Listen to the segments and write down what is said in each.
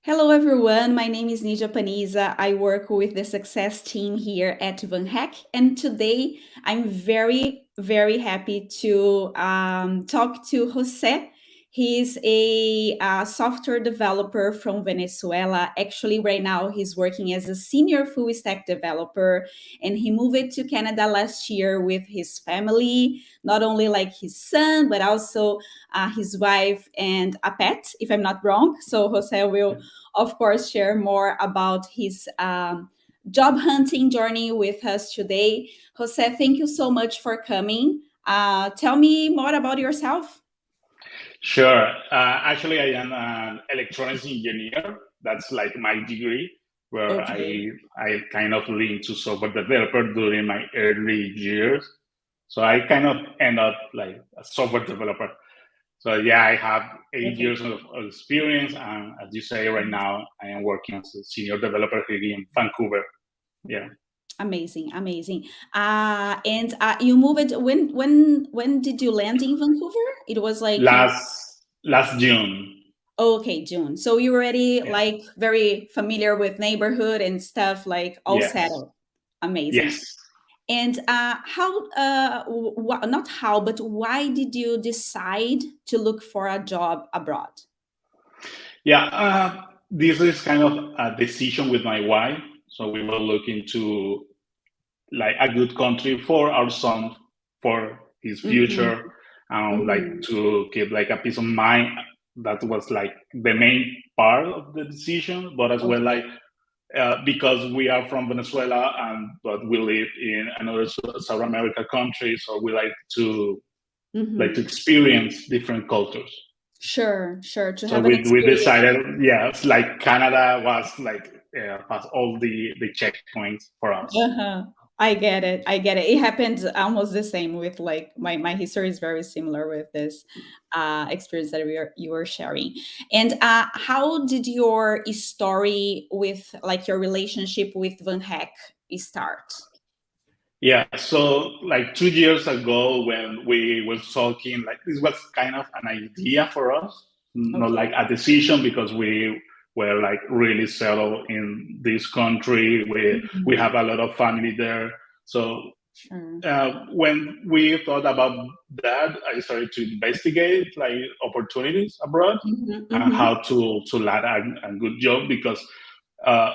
Hello, everyone. My name is Nija Paniza. I work with the success team here at VanHack. And today I'm very, very happy to talk to Jose. He's a software developer from Venezuela. Actually, right now he's working as a senior full stack developer. And he moved to Canada last year with his family, not only like his son, but also his wife and a pet, if I'm not wrong. So Jose will of course, share more about his job hunting journey with us today. Jose, thank you so much for coming. Tell me more about yourself. Sure. Actually, I am an electronics engineer. That's like my degree, where Okay. I kind of leaned to software developer during my early years. So I kind of end up like a software developer. So yeah, I have 8 years Okay. of experience, and as you say, right now I am working as a senior developer here in Vancouver. Yeah, Amazing, amazing. And you moved when did you land in Vancouver? It was like last June. okay, June. So you were already Yeah. like very familiar with neighborhood and stuff, like all Yes. settled. Amazing. Yes. And how, not how, but why did you decide to look for a job abroad? Yeah, this is kind of a decision with my wife. So we were looking to like a good country for our son, for his Mm-hmm. future, and like Mm-hmm. to keep like a peace of mind. That was like the main part of the decision, but as well Okay. like because we are from Venezuela and but we live in another South America country, so we like to Mm-hmm. experience different cultures. Sure, sure. To So have an we experience. decided, yeah, it's like Canada was like has all the checkpoints for us. Uh-huh. I get it. I get it. It happened almost the same with like my history is very similar with this experience that you were sharing. And how did your story with like your relationship with Van Heck start? Yeah, so like 2 years ago when we were talking, like this was kind of an idea for us, not Okay. like a decision because we were like really settled in this country. We Mhm. have a lot of family there. So Sure. when we thought about that, I started to investigate like opportunities abroad Mhm, and mhm. how to land a good job because uh,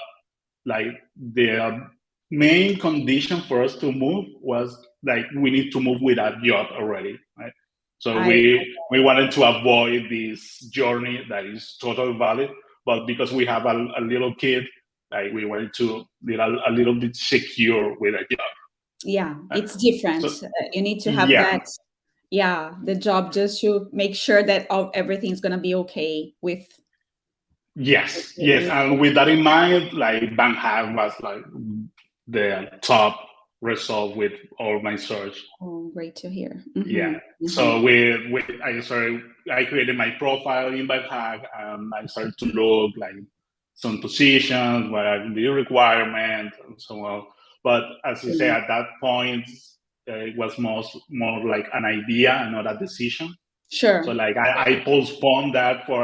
like the main condition for us to move was like we need to move with a job already, right? So I we wanted to avoid this journey that is totally valid, but because we have a little kid, like we wanted to be a little bit secure with a job. yeah, Uh, it's different. So You need to have yeah, that, yeah, the job just to make sure that everything's gonna be okay yes, with and with that in mind, like VanHack was like the top result with all my search. oh, great to hear. Yeah. Mhm. So I created my profile in VanHack, and I started to look like some positions where I the requirement and so on. But as you say, Sure. at that point, it was more like an idea and not a decision. So Sure. like I postponed that for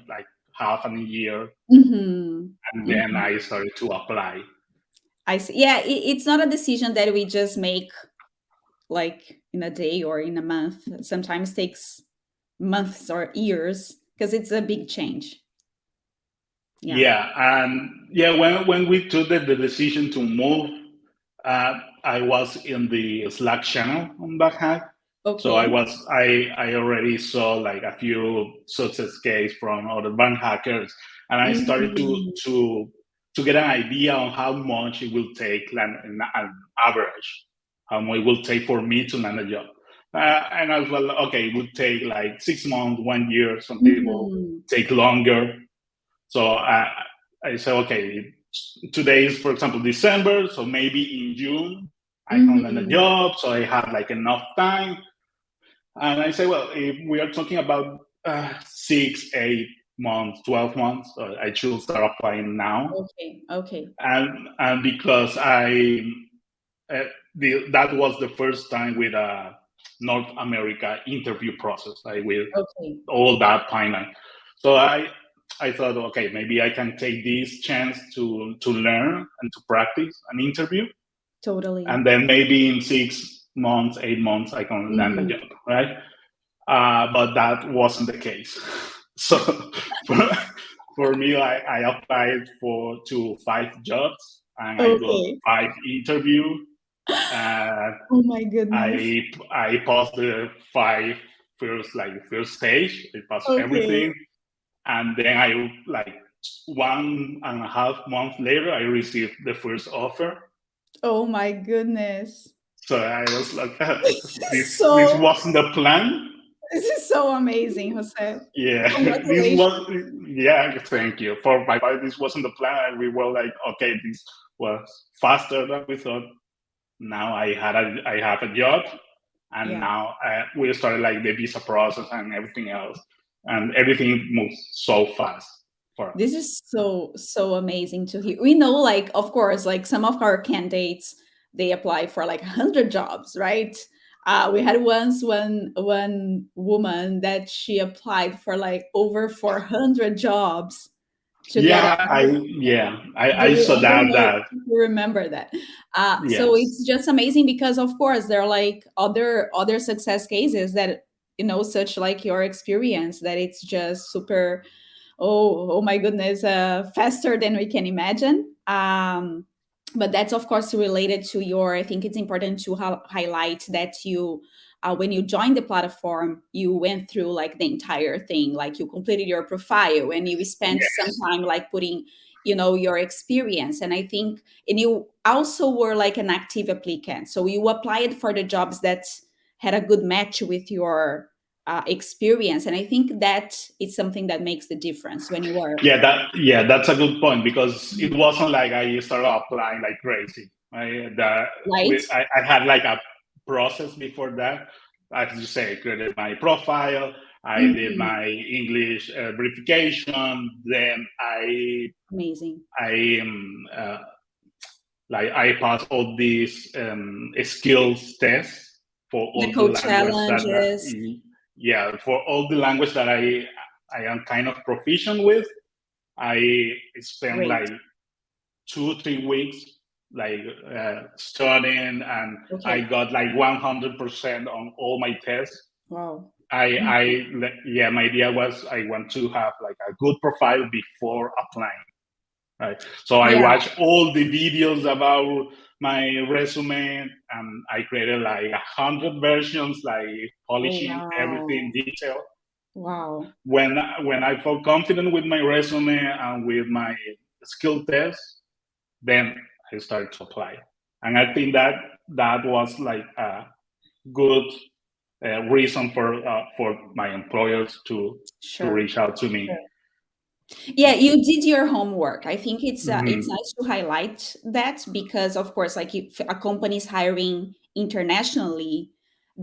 like half a year, Mhm. and then Mhm. I started to apply. I see. Yeah, it's not a decision that we just make like in a day or in a month. It sometimes takes months or years because it's a big change. Yeah. Yeah, and yeah, when we took the decision to move, I was in the Slack channel on VanHack. So Okay. I already saw like a few success case from other van hackers, and I started Mhm. to get an idea on how much it will take, like an average, how much it will take for me to land a job. And I was like, okay, it would take like 6 months, 1 year. Some people Mhm. take longer. So I say, okay, today is, for example, December. So maybe in June, I can land a Mhm. job. So I have like enough time. And I say, well, if we are talking about 6, 8 months, 12 months, I should start applying now. Okay. Okay. And because uh, that was the first time with a North America interview process, like with Okay. all that timeline. So I thought, okay, maybe I can take this chance to learn and to practice an interview, Totally. and then maybe in 6 months, 8 months, I can land a job, right? But that wasn't the case. So for me, I applied to 5 jobs, and I got Okay. 5 interviews. Uh, Oh my goodness. I passed the first stage. I passed Okay. everything, and then I 1.5 months later, I received the first offer. Oh my goodness. So I was like, this So wasn't the plan. this is so amazing, Jose. Yeah, this Congratulations. was, yeah, thank you. For my part, this wasn't the plan. We were like, okay, this was faster than we thought. Now I have a job, and Yeah. now we started like the visa process and everything else, and everything moves so fast for This us. is so amazing to hear. We know, like, of course, like some of our candidates, they apply for like 100 jobs, right? We had once one woman that she applied for like over 400 jobs to get a I saw I don't know that if you remember that. So yes. it's just amazing because, of course, there are like other success cases that such like your experience, that it's just super. Oh my goodness, faster than we can imagine. But that's of course related to your. I think it's important to highlight that you. When you joined the platform, you went through like the entire thing, like you completed your profile and you spent some Yes. time like putting your experience. And I think, and you also were like an active applicant, so you applied for the jobs that had a good match with your experience. And I think that it's something that makes the difference when you are That's a good point, because it wasn't like I started applying like crazy. right. I had like a process before that. As you say, I created my profile. I did Mhm. my English verification. Then Amazing. I I passed all these skills tests for The all the code language challenges. for all the language that I am kind of proficient with. I spent Great. like 2 3 weeks studying, and I Okay. got like 100% on all my tests. Wow. My idea was I want to have like a good profile before applying, right? So I Yeah. watched all the videos about my resume, and I created like 100 versions, like Oh polishing everything wow. detail. Wow. When I felt confident with my resume and with my skill test, then I started to apply. And I think that was like a good reason for my employers to Sure. reach out to me. Yeah, you did your homework. I think it's Mhm. nice to highlight that because, of course, like if a company is hiring internationally,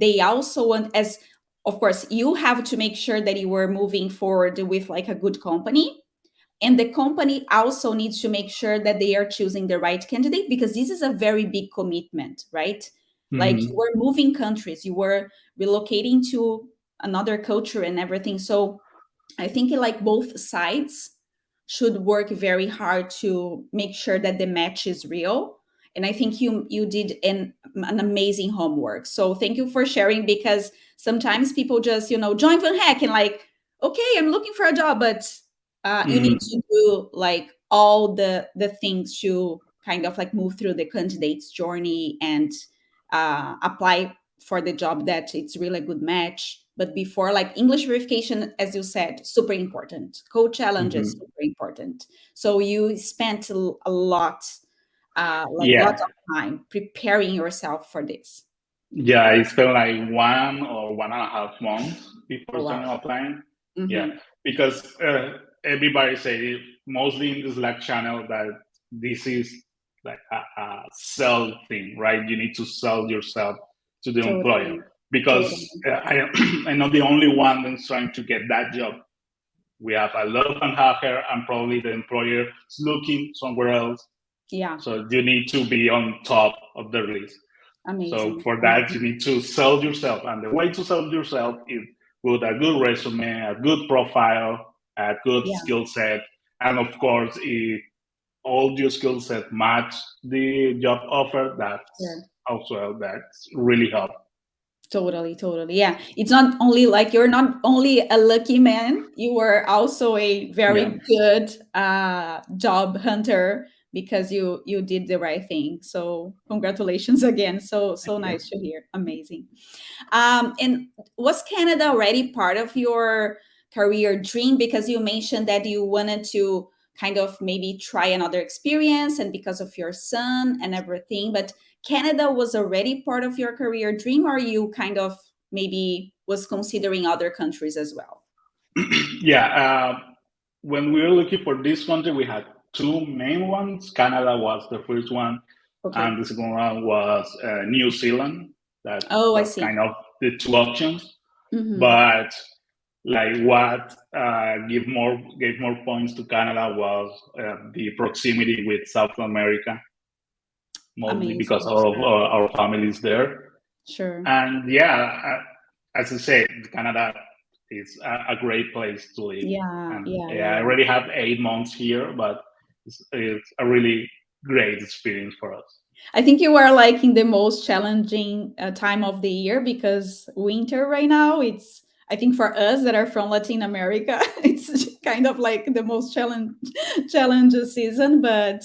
they also want, as of course, you have to make sure that you are moving forward with like a good company, and the company also needs to make sure that they are choosing the right candidate, because this is a very big commitment, right? Like you Mhm. were moving countries, you were relocating to another culture and everything. So I think like both sides should work very hard to make sure that the match is real. And I think you did an amazing homework. So thank you for sharing, because sometimes people just join VanHack and like, okay, I'm looking for a job, but you need Mhm. to do like all the things to kind of like move through the candidate's journey and apply for the job that it's really a good match. But before, like English verification, as you said, super important. Code challenges, Mhm. super important. So you spent a lot, like lots Yeah. of time preparing yourself for this. Yeah, I spent like 1 or 1.5 months before Oh starting wow. applying. Yeah, Hmm. because everybody say, mostly in the Slack channel, that this is like a sell thing, right? You need to sell yourself to the employer, Totally. because Totally. I'm not the only one that's trying to get that job. We have a lot of unhacker, and probably the employer is looking somewhere else. Yeah. So you need to be on top of the list. So Amazing. for that, you Amazing. need to sell yourself, and the way to sell yourself is with a good resume, a good profile, a good Yeah. skill set, and of course, if all your skill set match the job offer, Sure. that's really help. Totally, totally. Yeah. It's not only like you're not only a lucky man, you were also a Yeah. very good job hunter because you did the right thing. So congratulations again. So Yeah. nice to hear. Amazing. And was Canada already part of your career dream? Because you mentioned that you wanted to kind of maybe try another experience and because of your son and everything. But Canada was already part of your career dream, or you kind of maybe was considering other countries as well? Yeah. When we were looking for this country, we had two main ones. Canada was the first one, Okay. and the second one was New Zealand. That Oh, I was see. kind of the two options. Mm-hmm. But like what gave more points to Canada was the proximity with South America, mostly because Amazing. of our families there. Sure. And yeah, as I said, Canada is a great place to live. Yeah, And yeah, yeah, yeah, I yeah. already have 8 months here, but it's a really great experience for us. I think you are like in the most challenging time of the year because winter right now, it's, I think for us that are from Latin America, it's kind of like the most challenge season, but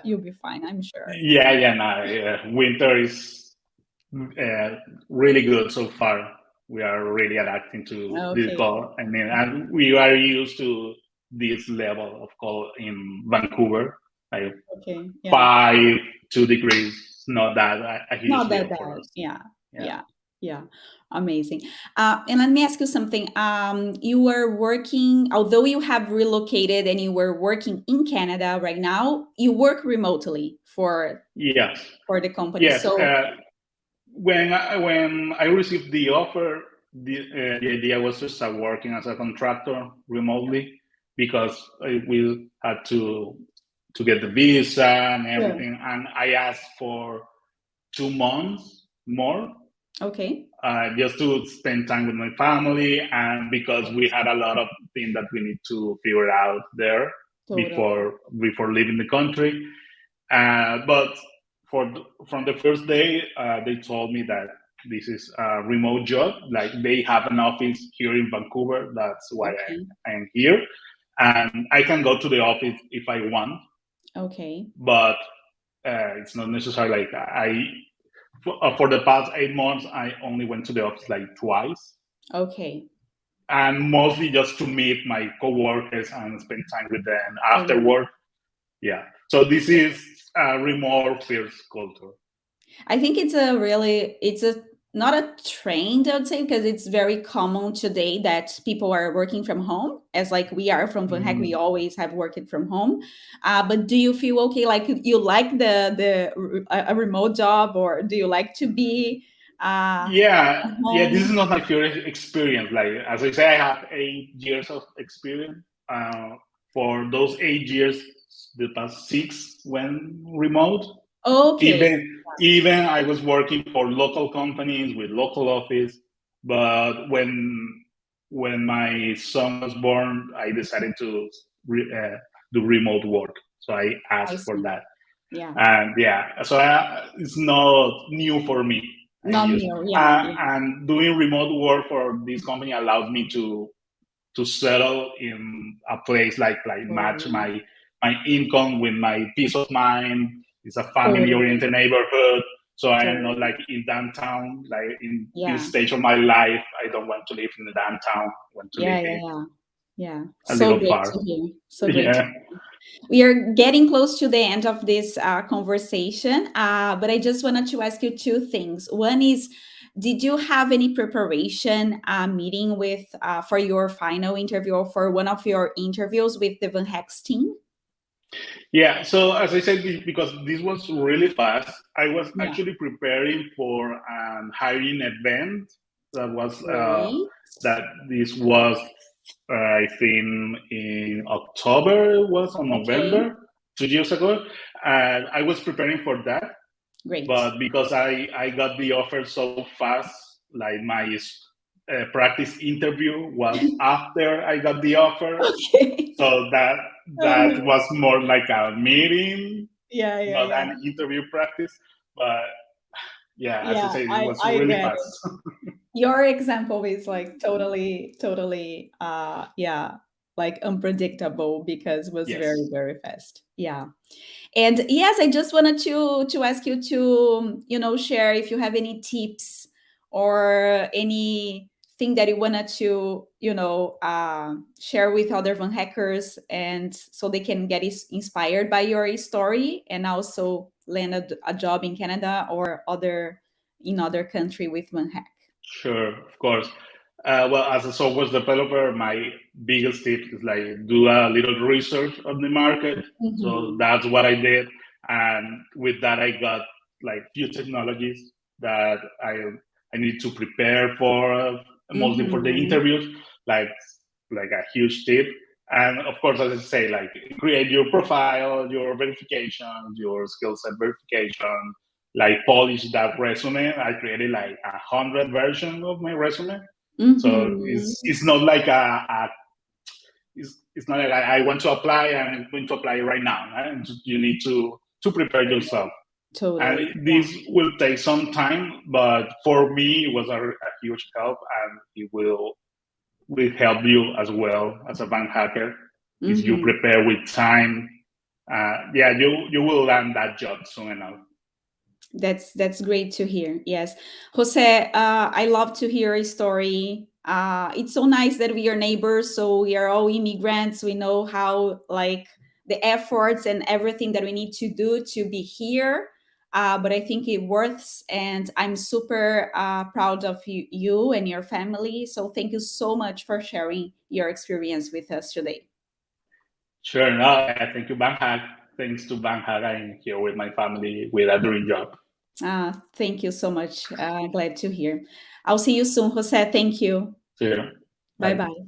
you'll be fine, I'm sure. Yeah, yeah, no, yeah. Winter is uh, really good so far. We are really adapting to this Okay. cold. I mean, and we are used to this level of cold in Vancouver, like Okay. Yeah. 5, 2 degrees. Not that a huge Not deal that for bad. us. Yeah. Yeah. Yeah. Yeah. Amazing. And let me ask you something. You were working, although you have relocated and you were working in Canada right now, you work remotely Yes. for the company. Yes. So When I received the offer, the idea was to start working as a contractor remotely because we had to get the visa and sure. everything, and I asked for 2 months more Okay. just to spend time with my family, and because we had a lot of things that we need to figure out there Totally. before leaving the country. But from the first day, they told me that this is a remote job. Like they have an office here in Vancouver. That's why Okay. I am here, and I can go to the office if I want, Okay. but it's not necessary. Like for the past 8 months, I only went to the office like twice, Okay. and mostly just to meet my coworkers and spend time with them after Totally. work. Yeah. So this is a remote first culture. I think it's a really, it's a not a trend, I would say, because it's very common today that people are working from home. As like we are from VanHack, we Mm. always have worked from home. But do you feel okay? Like you like a remote job, or do you like to be at Yeah. This is home? not my first experience. Like as I say, I have 8 years of experience. Uh, for those 8 years, the past 6 went remote. Okay, Even I was working for local companies with local office, but when my son was born, I decided to do remote work. So I I asked for see. that. Yeah, And yeah, so it's not new for me. I not use new. Yeah, yeah, and doing remote work for this company allows me to settle in a place like match totally, my income with my peace of mind. It's a family totally, oriented neighborhood, so I am not totally. like in downtown. Like in this Yeah, stage of my life, I don't want to live in the downtown. I want to live yeah, yeah, yeah. Yeah, a so little great far. to hear. So great. Yeah. We are getting close to the end of this conversation, but I just wanted to ask you two things. One is, did you have any preparation meeting with for your final interview or for one of your interviews with the Van Hex team? Yeah, so as I said, because this was really fast, I was Yeah, actually preparing for an hiring event that was great. that this was I think in October, it was on Okay, November 2 years ago, and I was preparing for that, great. but because I got the offer so fast, like my practice interview was after I got the offer. Okay. So that Uh-huh. was more like a meeting, Yeah, yeah, not yeah. an interview practice. But yeah, as I Yeah, said, it I was I really get fast. it. Your example is like totally yeah, like unpredictable because it was very, Yes. very fast. Yeah. And yes, I just wanted to ask you to, share if you have any tips or anything that you wanted to, share with other Van hackers, and so they can get inspired by your story and also land a job in Canada or other country with Van hack. Sure, of course. Well, as a software developer, my biggest tip is like do a little research on the market. So Mm-hmm. that's what I did, and with that, I got like few technologies that I need to prepare for, mostly for the Mm-hmm. interviews, like like a huge tip. And of course, as I say, like create your profile, your verification, your skill set verification, like polish that resume. I created like 100 versions of my resume. So Mm-hmm. it's not like it's not like I want to apply and I'm going to apply right now. Right? You need to prepare yourself. Totally. And this will take some time, but for me it was a huge help, and it will help you as well as a bank hacker if you Mm-hmm. prepare with time. Yeah, you will land that job soon enough. That's great to hear. Yes, Jose, I love to hear a story. It's so nice that we are neighbors, so we are all immigrants. We know how like the efforts and everything that we need to do to be here. But I think it worths, and I'm super proud of you and your family. So thank you so much for sharing your experience with us today. Sure. No, thank you, VanHack. Thanks to VanHack, I'm here with my family with a dream job. Thank you so much. Glad to hear. I'll see you soon, Jose. Thank you. See you. Bye Bye. bye.